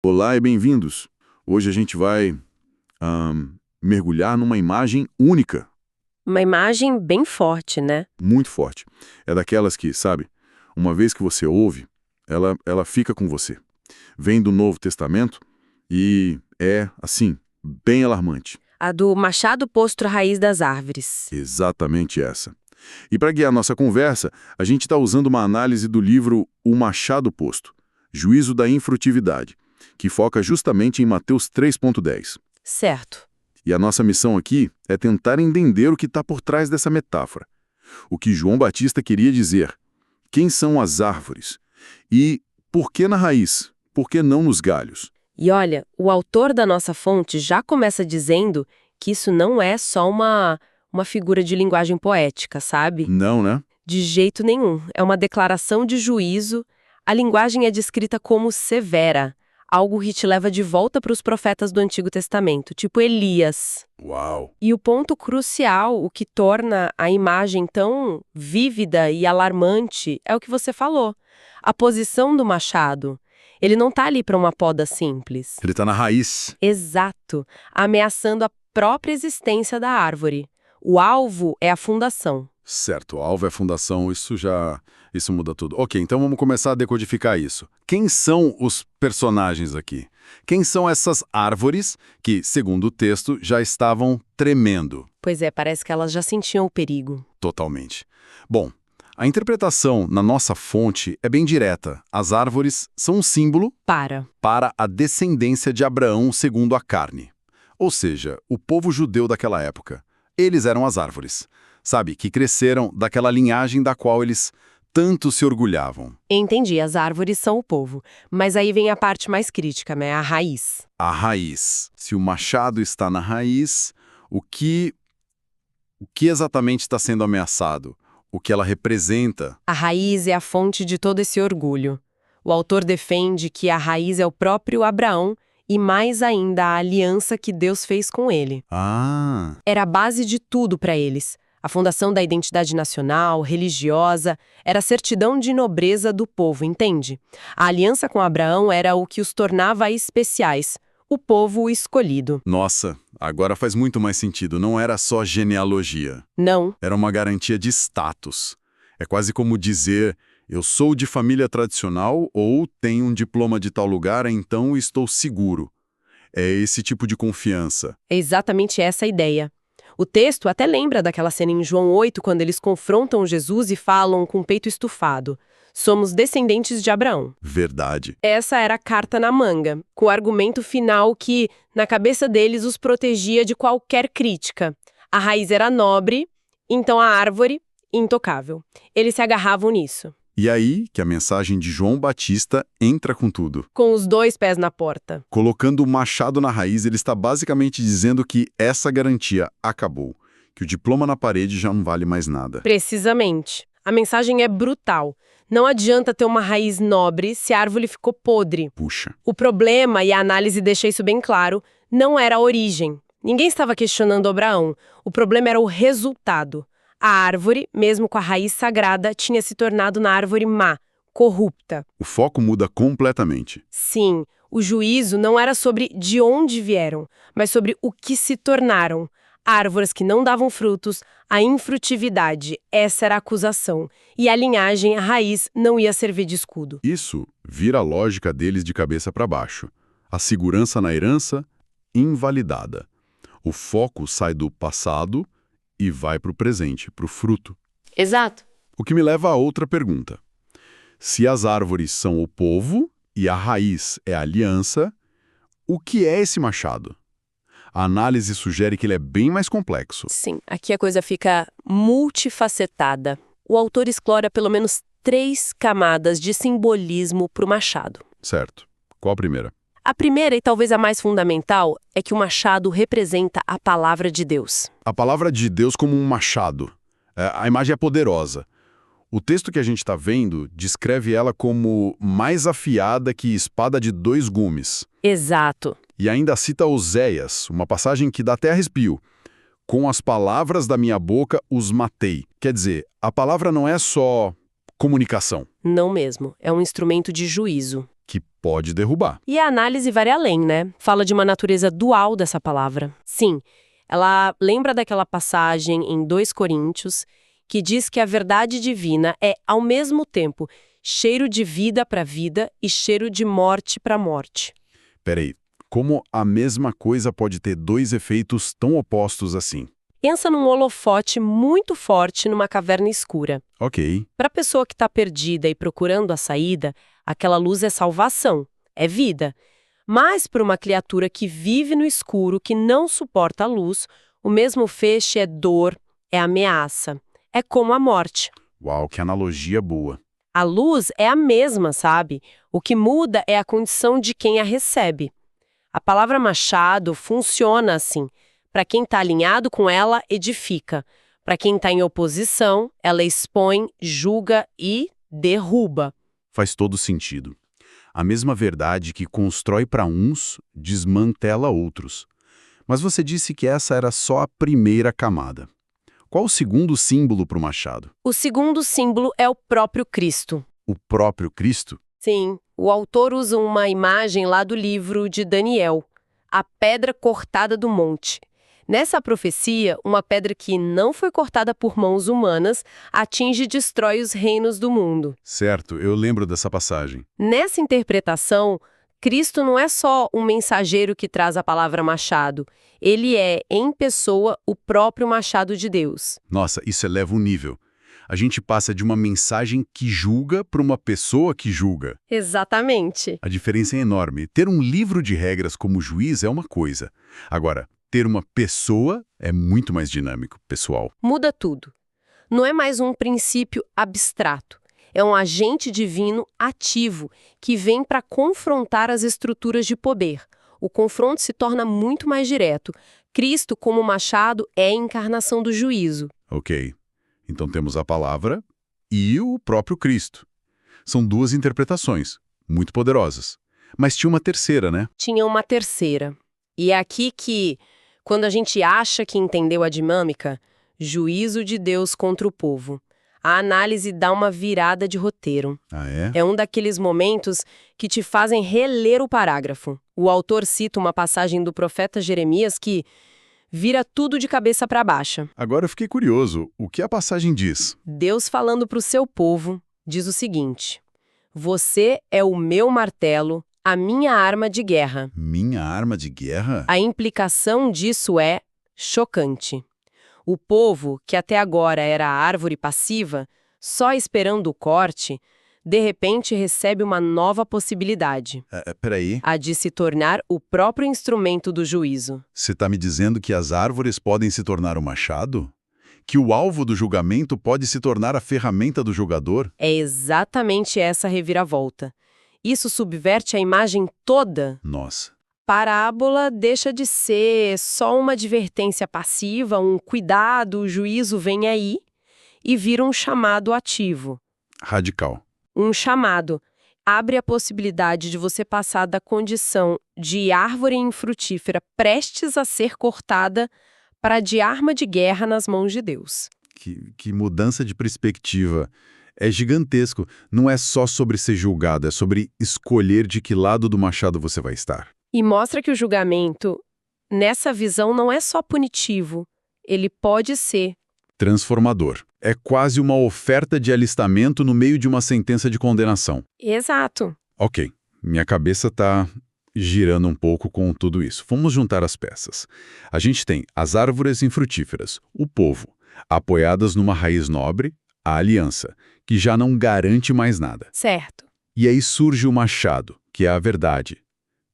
Olá e bem-vindos. Hoje a gente vai mergulhar numa imagem única, Uma imagem bem forte, né? muito forte. É daquelas que, sabe, uma vez que você ouve, ela fica com você. Vem do Novo Testamento e é, assim, bem alarmante. A do machado posto à raiz das árvores. Exatamente essa. E para guiar nossa conversa, a gente está usando uma análise do livro O Machado Posto, Juízo da Infrutividade, que foca justamente em Mateus 3,10. Certo. E a nossa missão aqui é tentar entender o que está por trás dessa metáfora. O que João Batista queria dizer. Quem são as árvores? E por que na raiz? Por que não nos galhos? E olha, o autor da nossa fonte já começa dizendo que isso não é só uma figura de linguagem poética, sabe? Não, né? De jeito nenhum. É uma declaração de juízo. A linguagem é descrita como severa, algo que te leva de volta para os profetas do Antigo Testamento, tipo Elias. Uau! E o ponto crucial, o que torna a imagem tão vívida e alarmante, é o que você falou. A posição do machado. Ele não está ali para uma poda simples. Ele está na raiz. Exato, ameaçando a própria existência da árvore. O alvo é a fundação. Certo, o alvo é a fundação, isso muda tudo. Ok, então vamos começar a decodificar isso. Quem são os personagens aqui? Quem são essas árvores que, segundo o texto, já estavam tremendo? Pois é, parece que elas já sentiam o perigo. Totalmente. Bom, a interpretação na nossa fonte é bem direta. As árvores são um símbolo para a descendência de Abraão segundo a carne. Ou seja, o povo judeu daquela época. Eles eram as árvores, sabe, que cresceram daquela linhagem da qual eles tanto se orgulhavam. Entendi, as árvores são o povo. Mas aí vem a parte mais crítica, né? A raiz. A raiz. Se o machado está na raiz, o que exatamente está sendo ameaçado? O que ela representa? A raiz é a fonte de todo esse orgulho. O autor defende que a raiz é o próprio Abraão e, mais ainda, a aliança que Deus fez com ele. Ah! Era a base de tudo para eles. A fundação da identidade nacional, religiosa, era a certidão de nobreza do povo, entende? A aliança com Abraão era o que os tornava especiais, o povo escolhido. Nossa, agora faz muito mais sentido. Não era só genealogia. Não. Era uma garantia de status. É quase como dizer, eu sou de família tradicional ou tenho um diploma de tal lugar, então estou seguro. É esse tipo de confiança. É exatamente essa a ideia. O texto até lembra daquela cena em João 8, quando eles confrontam Jesus e falam com o peito estufado. Somos descendentes de Abraão. Verdade. Essa era a carta na manga, com o argumento final que, na cabeça deles, os protegia de qualquer crítica. A raiz era nobre, então a árvore, intocável. Eles se agarravam nisso. E aí que a mensagem de João Batista entra com tudo. Com os dois pés na porta. Colocando o machado na raiz, ele está basicamente dizendo que essa garantia acabou, que o diploma na parede já não vale mais nada. Precisamente. A mensagem é brutal. Não adianta ter uma raiz nobre se a árvore ficou podre. Puxa. O problema, e a análise deixa isso bem claro, não era a origem. Ninguém estava questionando Abraão. O problema era o resultado. A árvore, mesmo com a raiz sagrada, tinha se tornado na árvore má, corrupta. O foco muda completamente. Sim, o juízo não era sobre de onde vieram, mas sobre o que se tornaram. Árvores que não davam frutos, a infrutividade, essa era a acusação. E a linhagem, a raiz, não ia servir de escudo. Isso vira a lógica deles de cabeça para baixo. A segurança na herança, invalidada. O foco sai do passado e vai para o presente, para o fruto. Exato. O que me leva a outra pergunta. Se as árvores são o povo e a raiz é a aliança, o que é esse machado? A análise sugere que ele é bem mais complexo. Sim, aqui a coisa fica multifacetada. O autor explora pelo menos 3 camadas de simbolismo para o machado. Certo. Qual a primeira? A primeira, e talvez a mais fundamental, é que o machado representa a palavra de Deus. A palavra de Deus como um machado. A imagem é poderosa. O texto que a gente está vendo descreve ela como mais afiada que espada de 2 gumes. Exato. E ainda cita Oséias, uma passagem que dá até arrepio. Com as palavras da minha boca os matei. Quer dizer, a palavra não é só comunicação. Não mesmo. É um instrumento de juízo. Que pode derrubar. E a análise vai além, né? Fala de uma natureza dual dessa palavra. Sim, ela lembra daquela passagem em 2 Coríntios, que diz que a verdade divina é, ao mesmo tempo, cheiro de vida para vida e cheiro de morte para morte. Peraí, como a mesma coisa pode ter 2 efeitos tão opostos assim? Pensa num holofote muito forte numa caverna escura. Ok. Para a pessoa que está perdida e procurando a saída, aquela luz é salvação, é vida. Mas para uma criatura que vive no escuro, que não suporta a luz, o mesmo feixe é dor, é ameaça. É como a morte. Uau, que analogia boa. A luz é a mesma, sabe? O que muda é a condição de quem a recebe. A palavra machado funciona assim. Para quem está alinhado com ela, edifica. Para quem está em oposição, ela expõe, julga e derruba. Faz todo sentido. A mesma verdade que constrói para uns, desmantela outros. Mas você disse que essa era só a primeira camada. Qual o segundo símbolo para o machado? O segundo símbolo é o próprio Cristo. O próprio Cristo? Sim, o autor usa uma imagem lá do livro de Daniel, a pedra cortada do monte. Nessa profecia, uma pedra que não foi cortada por mãos humanas atinge e destrói os reinos do mundo. Certo, eu lembro dessa passagem. Nessa interpretação, Cristo não é só um mensageiro que traz a palavra machado. Ele é, em pessoa, o próprio machado de Deus. Nossa, isso eleva o nível. A gente passa de uma mensagem que julga para uma pessoa que julga. Exatamente. A diferença é enorme. Ter um livro de regras como juiz é uma coisa. Agora, ter uma pessoa é muito mais dinâmico, pessoal. Muda tudo. Não é mais um princípio abstrato. É um agente divino ativo que vem para confrontar as estruturas de poder. O confronto se torna muito mais direto. Cristo, como machado, é a encarnação do juízo. Ok. Então temos a palavra e o próprio Cristo. São 2 interpretações, muito poderosas. Mas tinha uma terceira, né? Tinha uma terceira. E é aqui que, quando a gente acha que entendeu a dinâmica, juízo de Deus contra o povo. A análise dá uma virada de roteiro. Ah, é? É um daqueles momentos que te fazem reler o parágrafo. O autor cita uma passagem do profeta Jeremias que vira tudo de cabeça para baixo. Agora eu fiquei curioso. O que a passagem diz? Deus falando para o seu povo diz o seguinte: você é o meu martelo, a minha arma de guerra. Minha arma de guerra? A implicação disso é chocante. O povo, que até agora era a árvore passiva, só esperando o corte, de repente recebe uma nova possibilidade. Peraí. A de se tornar o próprio instrumento do juízo. Você está me dizendo que as árvores podem se tornar o machado? Que o alvo do julgamento pode se tornar a ferramenta do julgador? É exatamente essa reviravolta. Isso subverte a imagem toda. Nossa. Parábola deixa de ser só uma advertência passiva, um cuidado, o juízo vem aí, e vira um chamado ativo. Radical. Um chamado. Abre a possibilidade de você passar da condição de árvore infrutífera prestes a ser cortada para de arma de guerra nas mãos de Deus. Que mudança de perspectiva. É gigantesco. Não é só sobre ser julgado, é sobre escolher de que lado do machado você vai estar. E mostra que o julgamento, nessa visão, não é só punitivo. Ele pode ser transformador. É quase uma oferta de alistamento no meio de uma sentença de condenação. Exato. Ok, minha cabeça está girando um pouco com tudo isso. Vamos juntar as peças. A gente tem as árvores infrutíferas, o povo, apoiadas numa raiz nobre, a aliança, que já não garante mais nada. Certo. E aí surge o machado, que é a verdade.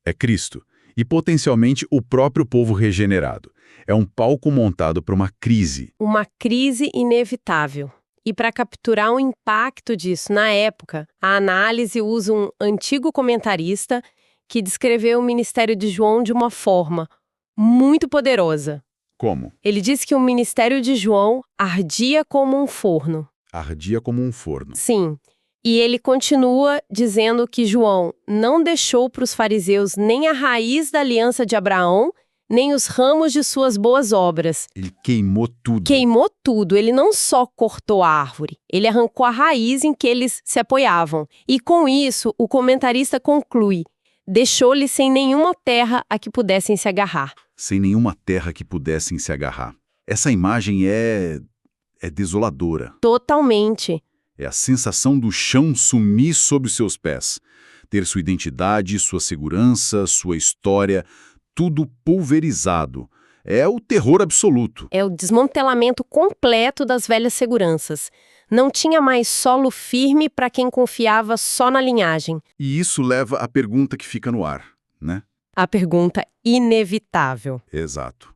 É Cristo, e potencialmente o próprio povo regenerado. É um palco montado para uma crise. Uma crise inevitável. E para capturar o impacto disso na época, a análise usa um antigo comentarista que descreveu o ministério de João de uma forma muito poderosa. Como? Ele diz que o ministério de João ardia como um forno. Ardia como um forno. Sim. E ele continua dizendo que João não deixou para os fariseus nem a raiz da aliança de Abraão, nem os ramos de suas boas obras. Ele queimou tudo. Queimou tudo. Ele não só cortou a árvore, ele arrancou a raiz em que eles se apoiavam. E com isso, o comentarista conclui: deixou-lhe sem nenhuma terra a que pudessem se agarrar. Sem nenhuma terra que pudessem se agarrar. Essa imagem é desoladora. Totalmente. É a sensação do chão sumir sob os seus pés. Ter sua identidade, sua segurança, sua história, tudo pulverizado. É o terror absoluto. É o desmantelamento completo das velhas seguranças. Não tinha mais solo firme para quem confiava só na linhagem. E isso leva à pergunta que fica no ar, né? A pergunta inevitável. Exato.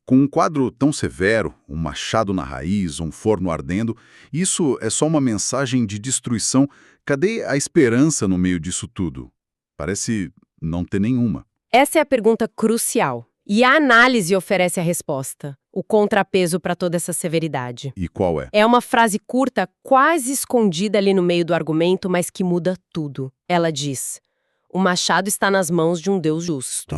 Com um quadro tão severo, um machado na raiz, um forno ardendo, isso é só uma mensagem de destruição. Cadê a esperança no meio disso tudo? Parece não ter nenhuma. Essa é a pergunta crucial. E a análise oferece a resposta, o contrapeso para toda essa severidade. E qual é? É uma frase curta, quase escondida ali no meio do argumento, mas que muda tudo. Ela diz: o machado está nas mãos de um Deus justo.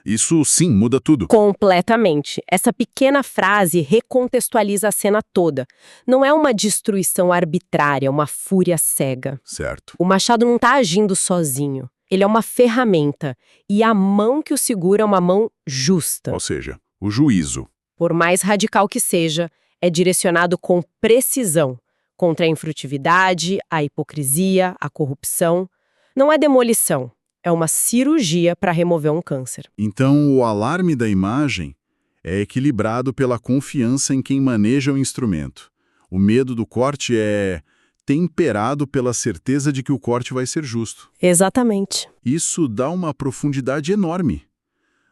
Isso sim muda tudo. Completamente. Essa pequena frase recontextualiza a cena toda. Não é uma destruição arbitrária, uma fúria cega. Certo. O machado não está agindo sozinho. Ele é uma ferramenta. E a mão que o segura é uma mão justa. Ou seja, o juízo. Por mais radical que seja, é direcionado com precisão contra a infrutividade, a hipocrisia, a corrupção. Não é demolição. É uma cirurgia para remover um câncer. Então, o alarme da imagem é equilibrado pela confiança em quem maneja o instrumento. O medo do corte é temperado pela certeza de que o corte vai ser justo. Exatamente. Isso dá uma profundidade enorme.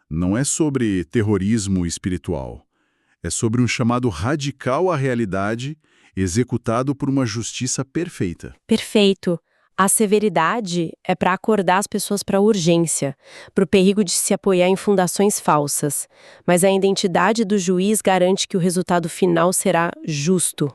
Não é sobre terrorismo espiritual. É sobre um chamado radical à realidade, executado por uma justiça perfeita. Perfeito. A severidade é para acordar as pessoas para a urgência, para o perigo de se apoiar em fundações falsas. Mas a identidade do juiz garante que o resultado final será justo.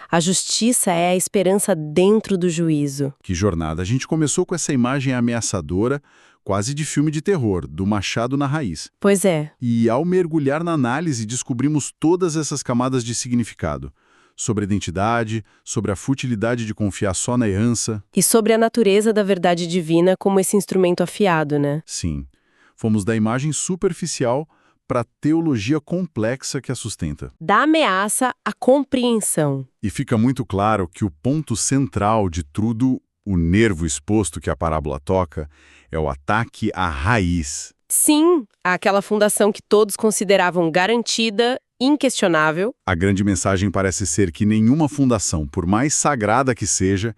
A justiça é a esperança dentro do juízo. Que jornada! A gente começou com essa imagem ameaçadora, quase de filme de terror, do machado na raiz. Pois é. E ao mergulhar na análise, descobrimos todas essas camadas de significado. Sobre a identidade, sobre a futilidade de confiar só na herança. E sobre a natureza da verdade divina como esse instrumento afiado, né? Sim. Fomos da imagem superficial para a teologia complexa que a sustenta. Da ameaça à compreensão. E fica muito claro que o ponto central de tudo, o nervo exposto que a parábola toca, é o ataque à raiz. Sim, aquela fundação que todos consideravam garantida, inquestionável. A grande mensagem parece ser que nenhuma fundação, por mais sagrada que seja,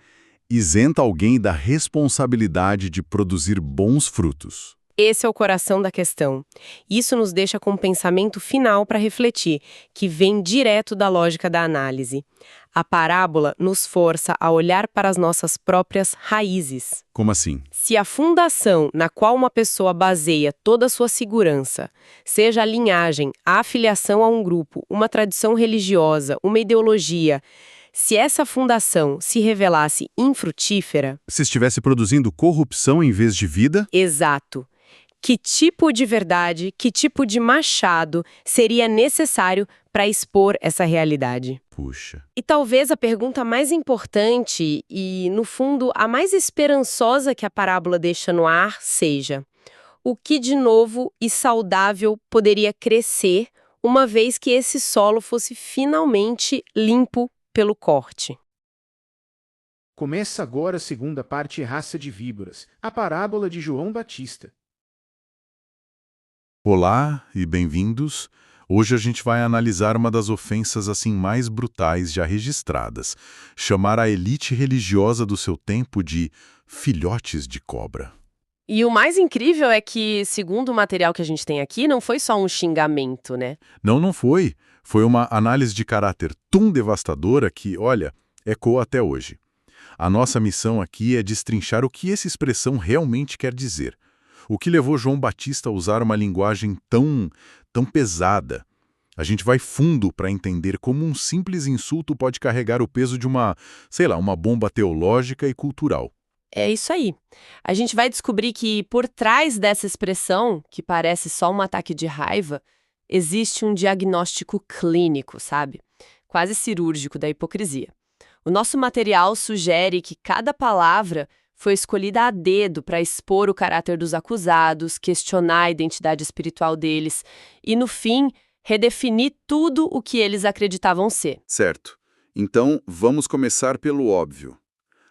isenta alguém da responsabilidade de produzir bons frutos. Esse é o coração da questão. Isso nos deixa com um pensamento final para refletir, que vem direto da lógica da análise. A parábola nos força a olhar para as nossas próprias raízes. Como assim? Se a fundação na qual uma pessoa baseia toda a sua segurança, seja a linhagem, a afiliação a um grupo, uma tradição religiosa, uma ideologia, se essa fundação se revelasse infrutífera... Se estivesse produzindo corrupção em vez de vida? Exato. Que tipo de verdade, que tipo de machado seria necessário para expor essa realidade? Puxa. E talvez a pergunta mais importante e, no fundo, a mais esperançosa que a parábola deixa no ar seja: o que de novo e saudável poderia crescer uma vez que esse solo fosse finalmente limpo pelo corte? Começa agora a segunda parte, Raça de Víboras, a parábola de João Batista. Olá e bem-vindos. Hoje a gente vai analisar uma das ofensas assim mais brutais já registradas. Chamar a elite religiosa do seu tempo de filhotes de cobra. E o mais incrível é que, segundo o material que a gente tem aqui, não foi só um xingamento, né? Não foi. Foi uma análise de caráter tão devastadora que, olha, ecoa até hoje. A nossa missão aqui é destrinchar o que essa expressão realmente quer dizer. O que levou João Batista a usar uma linguagem tão pesada? A gente vai fundo para entender como um simples insulto pode carregar o peso de uma bomba teológica e cultural. É isso aí. A gente vai descobrir que por trás dessa expressão, que parece só um ataque de raiva, existe um diagnóstico clínico, sabe? Quase cirúrgico da hipocrisia. O nosso material sugere que cada palavra foi escolhida a dedo para expor o caráter dos acusados, questionar a identidade espiritual deles e, no fim, redefinir tudo o que eles acreditavam ser. Certo. Então, vamos começar pelo óbvio.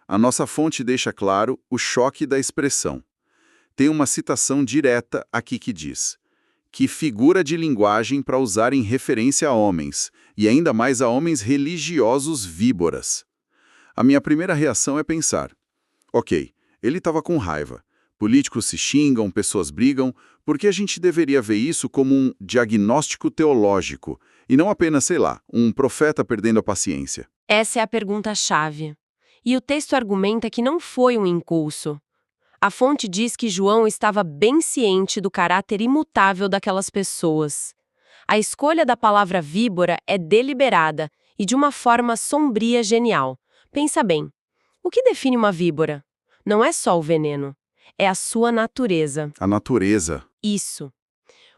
A nossa fonte deixa claro o choque da expressão. Tem uma citação direta aqui que diz: que figura de linguagem para usar em referência a homens, e ainda mais a homens religiosos víboras. A minha primeira reação é pensar: ok, ele estava com raiva. Políticos se xingam, pessoas brigam, por que a gente deveria ver isso como um diagnóstico teológico, e não apenas, sei lá, um profeta perdendo a paciência? Essa é a pergunta-chave. E o texto argumenta que não foi um impulso. A fonte diz que João estava bem ciente do caráter imutável daquelas pessoas. A escolha da palavra víbora é deliberada e de uma forma sombria genial. Pensa bem, o que define uma víbora? Não é só o veneno, é a sua natureza. A natureza. Isso.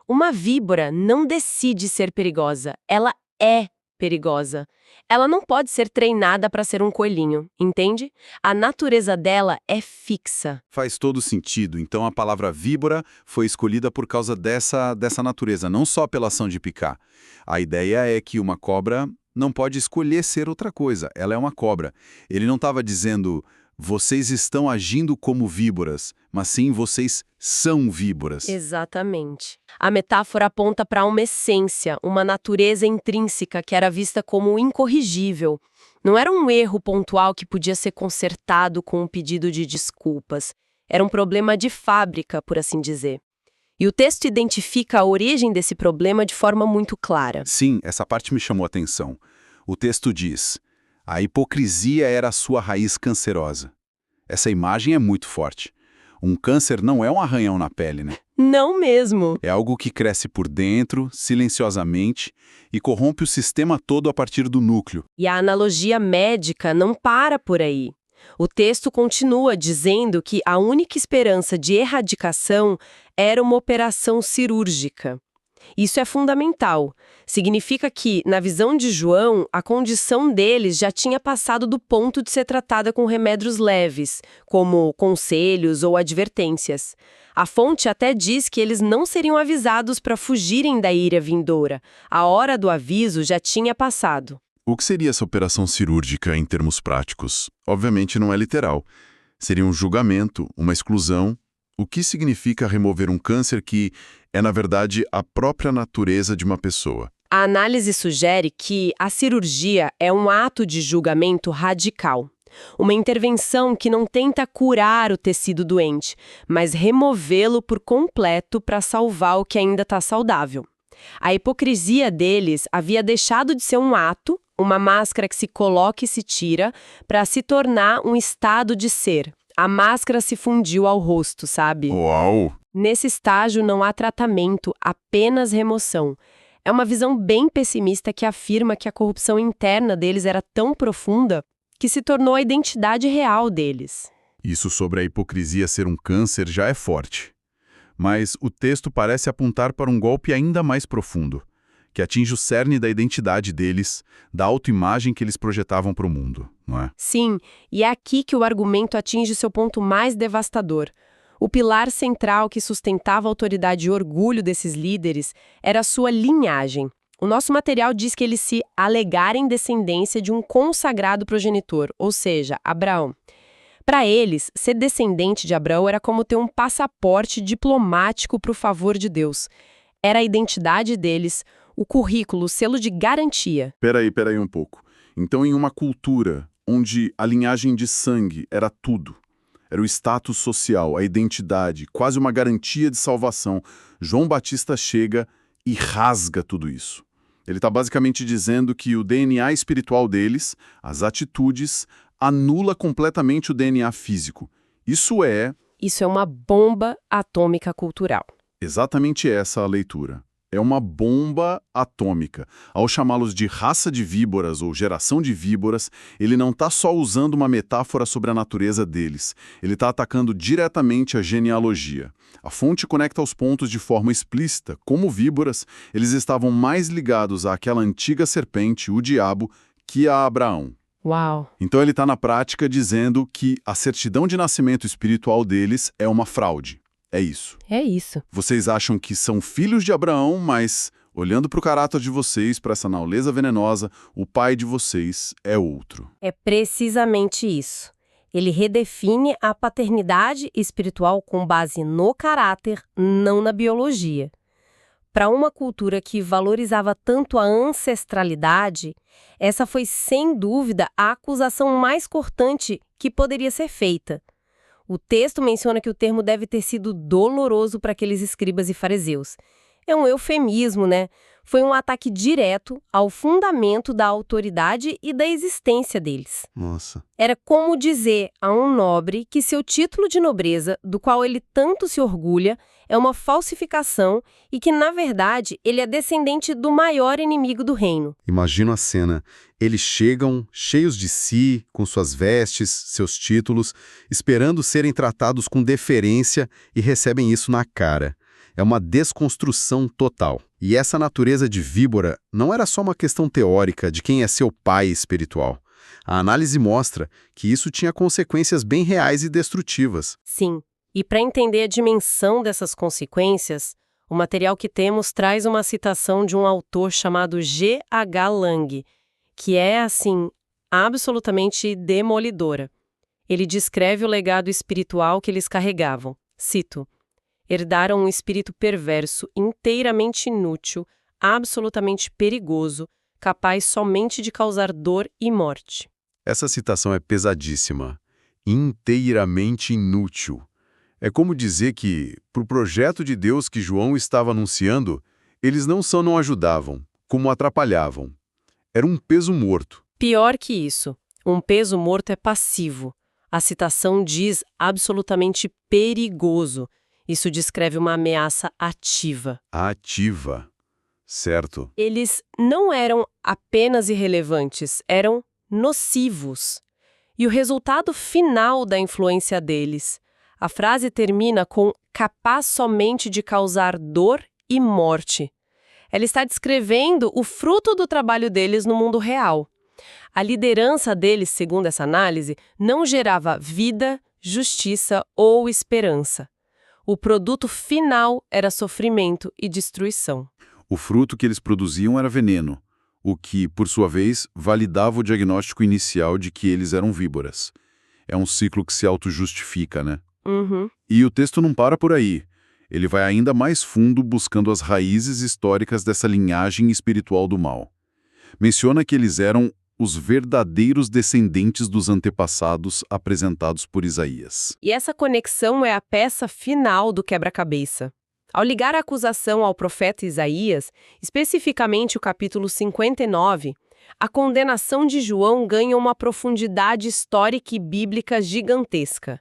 Uma víbora não decide ser perigosa, ela é perigosa. Ela não pode ser treinada para ser um coelhinho, entende? A natureza dela é fixa. Faz todo sentido. Então a palavra víbora foi escolhida por causa dessa natureza, não só pela ação de picar. A ideia é que uma cobra não pode escolher ser outra coisa. Ela é uma cobra. Ele não estava dizendo: vocês estão agindo como víboras, mas sim vocês são víboras. Exatamente. A metáfora aponta para uma essência, uma natureza intrínseca que era vista como incorrigível. Não era um erro pontual que podia ser consertado com um pedido de desculpas. Era um problema de fábrica, por assim dizer. E o texto identifica a origem desse problema de forma muito clara. Sim, essa parte me chamou a atenção. O texto diz: a hipocrisia era a sua raiz cancerosa. Essa imagem é muito forte. Um câncer não é um arranhão na pele, né? Não mesmo. É algo que cresce por dentro, silenciosamente, e corrompe o sistema todo a partir do núcleo. E a analogia médica não para por aí. O texto continua dizendo que a única esperança de erradicação era uma operação cirúrgica. Isso é fundamental. Significa que, na visão de João, a condição deles já tinha passado do ponto de ser tratada com remédios leves, como conselhos ou advertências. A fonte até diz que eles não seriam avisados para fugirem da ira vindoura. A hora do aviso já tinha passado. O que seria essa operação cirúrgica em termos práticos? Obviamente não é literal. Seria um julgamento, uma exclusão. O que significa remover um câncer que é, na verdade, a própria natureza de uma pessoa? A análise sugere que a cirurgia é um ato de julgamento radical. Uma intervenção que não tenta curar o tecido doente, mas removê-lo por completo para salvar o que ainda está saudável. A hipocrisia deles havia deixado de ser um ato, uma máscara que se coloca e se tira, para se tornar um estado de ser. A máscara se fundiu ao rosto, sabe? Uau! Nesse estágio não há tratamento, apenas remoção. É uma visão bem pessimista que afirma que a corrupção interna deles era tão profunda que se tornou a identidade real deles. Isso sobre a hipocrisia ser um câncer já é forte. Mas o texto parece apontar para um golpe ainda mais profundo, que atinge o cerne da identidade deles, da autoimagem que eles projetavam para o mundo, não é? Sim, e é aqui que o argumento atinge seu ponto mais devastador. O pilar central que sustentava a autoridade e orgulho desses líderes era a sua linhagem. O nosso material diz que eles se alegarem descendência de um consagrado progenitor, ou seja, Abraão. Para eles, ser descendente de Abraão era como ter um passaporte diplomático para o favor de Deus. Era a identidade deles, o currículo, o selo de garantia. Peraí um pouco. Então, em uma cultura onde a linhagem de sangue era tudo, era o status social, a identidade, quase uma garantia de salvação, João Batista chega e rasga tudo isso. Ele está basicamente dizendo que o DNA espiritual deles, as atitudes, anula completamente o DNA físico. Isso é uma bomba atômica cultural. exatamente essa a leitura. É uma bomba atômica. Ao chamá-los de raça de víboras ou geração de víboras, ele não está só usando uma metáfora sobre a natureza deles. Ele está atacando diretamente a genealogia. A fonte conecta os pontos de forma explícita. Como víboras, eles estavam mais ligados àquela antiga serpente, o diabo, que a Abraão. Uau! Então ele está na prática dizendo que a certidão de nascimento espiritual deles é uma fraude. É isso. É isso. Vocês acham que são filhos de Abraão, mas, olhando para o caráter de vocês, para essa nauleza venenosa, o pai de vocês é outro. É precisamente isso. Ele redefine a paternidade espiritual com base no caráter, não na biologia. Para uma cultura que valorizava tanto a ancestralidade, essa foi, sem dúvida, a acusação mais cortante que poderia ser feita. O texto menciona que o termo deve ter sido doloroso para aqueles escribas e fariseus. É um eufemismo, né? Foi um ataque direto ao fundamento da autoridade e da existência deles. Nossa. Era como dizer a um nobre que seu título de nobreza, do qual ele tanto se orgulha, é uma falsificação e que, na verdade, ele é descendente do maior inimigo do reino. Imagino a cena. Eles chegam, cheios de si, com suas vestes, seus títulos, esperando serem tratados com deferência e recebem isso na cara. É uma desconstrução total. E essa natureza de víbora não era só uma questão teórica de quem é seu pai espiritual. A análise mostra que isso tinha consequências bem reais e destrutivas. Sim, e para entender a dimensão dessas consequências, o material que temos traz uma citação de um autor chamado G.H. Lang, que é, assim, absolutamente demolidora. Ele descreve o legado espiritual que eles carregavam. Cito: herdaram um espírito perverso, inteiramente inútil, absolutamente perigoso, capaz somente de causar dor e morte. Essa citação é pesadíssima. Inteiramente inútil. É como dizer que, para o projeto de Deus que João estava anunciando, eles não só não ajudavam, como atrapalhavam. Era um peso morto. Pior que isso, um peso morto é passivo. A citação diz absolutamente perigoso. Isso descreve uma ameaça ativa. Ativa. Certo. Eles não eram apenas irrelevantes, eram nocivos. E o resultado final da influência deles. A frase termina com capaz somente de causar dor e morte. Ela está descrevendo o fruto do trabalho deles no mundo real. A liderança deles, segundo essa análise, não gerava vida, justiça ou esperança. O produto final era sofrimento e destruição. O fruto que eles produziam era veneno, o que, por sua vez, validava o diagnóstico inicial de que eles eram víboras. É um ciclo que se auto-justifica, né? Uhum. E o texto não para por aí. Ele vai ainda mais fundo buscando as raízes históricas dessa linhagem espiritual do mal. Menciona que eles eram os verdadeiros descendentes dos antepassados apresentados por Isaías. E essa conexão é a peça final do quebra-cabeça. Ao ligar a acusação ao profeta Isaías, especificamente o capítulo 59, a condenação de João ganha uma profundidade histórica e bíblica gigantesca.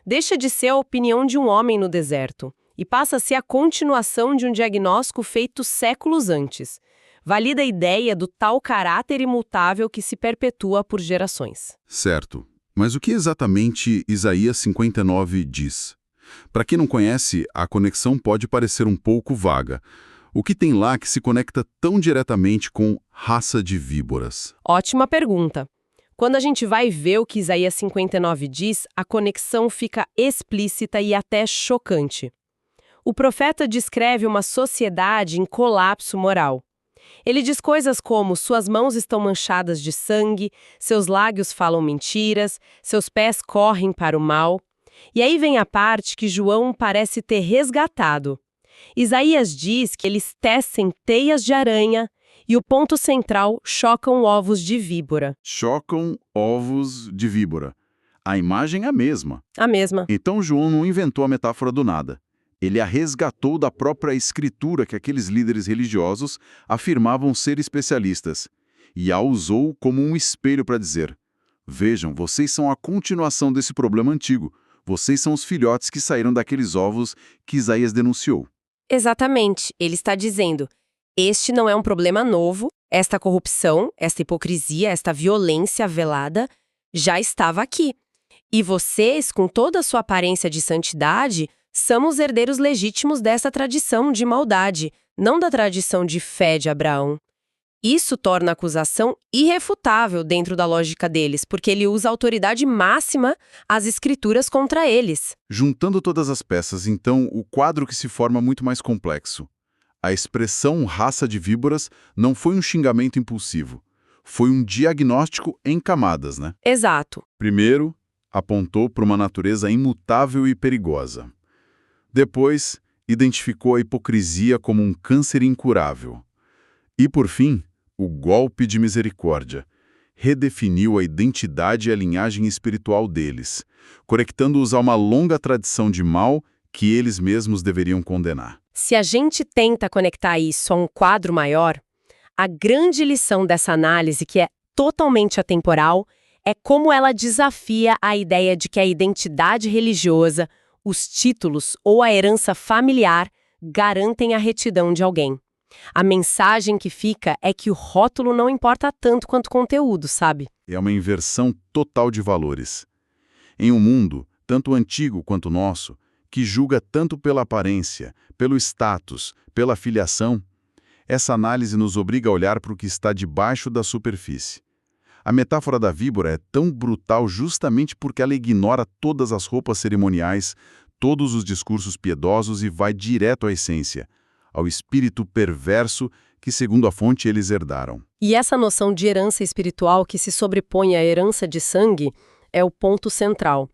Deixa de ser a opinião de um homem no deserto e passa a ser a continuação de um diagnóstico feito séculos antes. Valida a ideia do tal caráter imutável que se perpetua por gerações. Certo. Mas o que exatamente Isaías 59 diz? Para quem não conhece, a conexão pode parecer um pouco vaga. O que tem lá que se conecta tão diretamente com raça de víboras? Ótima pergunta. Quando a gente vai ver o que Isaías 59 diz, a conexão fica explícita e até chocante. O profeta descreve uma sociedade em colapso moral. Ele diz coisas como: suas mãos estão manchadas de sangue, seus lábios falam mentiras, seus pés correm para o mal. E aí vem a parte que João parece ter resgatado. Isaías diz que eles tecem teias de aranha e o ponto central, chocam ovos de víbora. Chocam ovos de víbora. A imagem é a mesma. A mesma. Então João não inventou a metáfora do nada. Ele a resgatou da própria escritura que aqueles líderes religiosos afirmavam ser especialistas e a usou como um espelho para dizer: vejam, vocês são a continuação desse problema antigo. Vocês são os filhotes que saíram daqueles ovos que Isaías denunciou. Exatamente. Ele está dizendo, este não é um problema novo, esta corrupção, esta hipocrisia, esta violência velada já estava aqui. E vocês, com toda a sua aparência de santidade, são os herdeiros legítimos dessa tradição de maldade, não da tradição de fé de Abraão. Isso torna a acusação irrefutável dentro da lógica deles, porque ele usa a autoridade máxima às escrituras contra eles. Juntando todas as peças, então, o quadro que se forma é muito mais complexo. A expressão raça de víboras não foi um xingamento impulsivo. Foi um diagnóstico em camadas, né? Exato. Primeiro, apontou para uma natureza imutável e perigosa. Depois, identificou a hipocrisia como um câncer incurável. E, por fim, o golpe de misericórdia. Redefiniu a identidade e a linhagem espiritual deles, conectando-os a uma longa tradição de mal que eles mesmos deveriam condenar. Se a gente tenta conectar isso a um quadro maior, a grande lição dessa análise, que é totalmente atemporal, é como ela desafia a ideia de que a identidade religiosa, os títulos ou a herança familiar garantem a retidão de alguém. A mensagem que fica é que o rótulo não importa tanto quanto o conteúdo, sabe? É uma inversão total de valores. Em um mundo, tanto antigo quanto nosso, que julga tanto pela aparência, pelo status, pela filiação, essa análise nos obriga a olhar para o que está debaixo da superfície. A metáfora da víbora é tão brutal justamente porque ela ignora todas as roupas cerimoniais, todos os discursos piedosos e vai direto à essência, ao espírito perverso que, segundo a fonte, eles herdaram. E essa noção de herança espiritual que se sobrepõe à herança de sangue é o ponto central.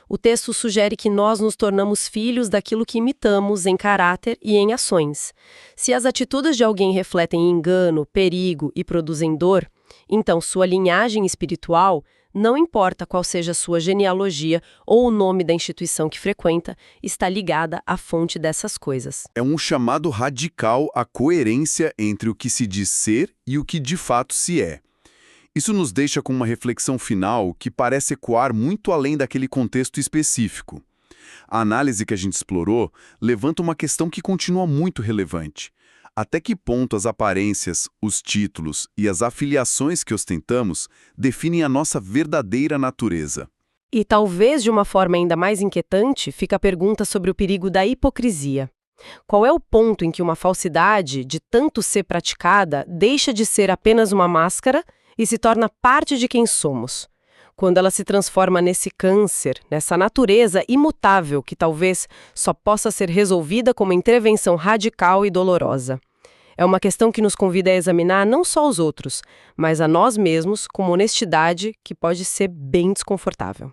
O texto sugere que nós nos tornamos filhos daquilo que imitamos em caráter e em ações. Se as atitudes de alguém refletem engano, perigo e produzem dor, então sua linhagem espiritual, não importa qual seja a sua genealogia ou o nome da instituição que frequenta, está ligada à fonte dessas coisas. É um chamado radical à coerência entre o que se diz ser e o que de fato se é. Isso nos deixa com uma reflexão final que parece ecoar muito além daquele contexto específico. A análise que a gente explorou levanta uma questão que continua muito relevante. Até que ponto as aparências, os títulos e as afiliações que ostentamos definem a nossa verdadeira natureza? E talvez de uma forma ainda mais inquietante, fica a pergunta sobre o perigo da hipocrisia. Qual é o ponto em que uma falsidade, de tanto ser praticada, deixa de ser apenas uma máscara e se torna parte de quem somos? Quando ela se transforma nesse câncer, nessa natureza imutável que talvez só possa ser resolvida com uma intervenção radical e dolorosa. É uma questão que nos convida a examinar não só os outros, mas a nós mesmos com uma honestidade que pode ser bem desconfortável.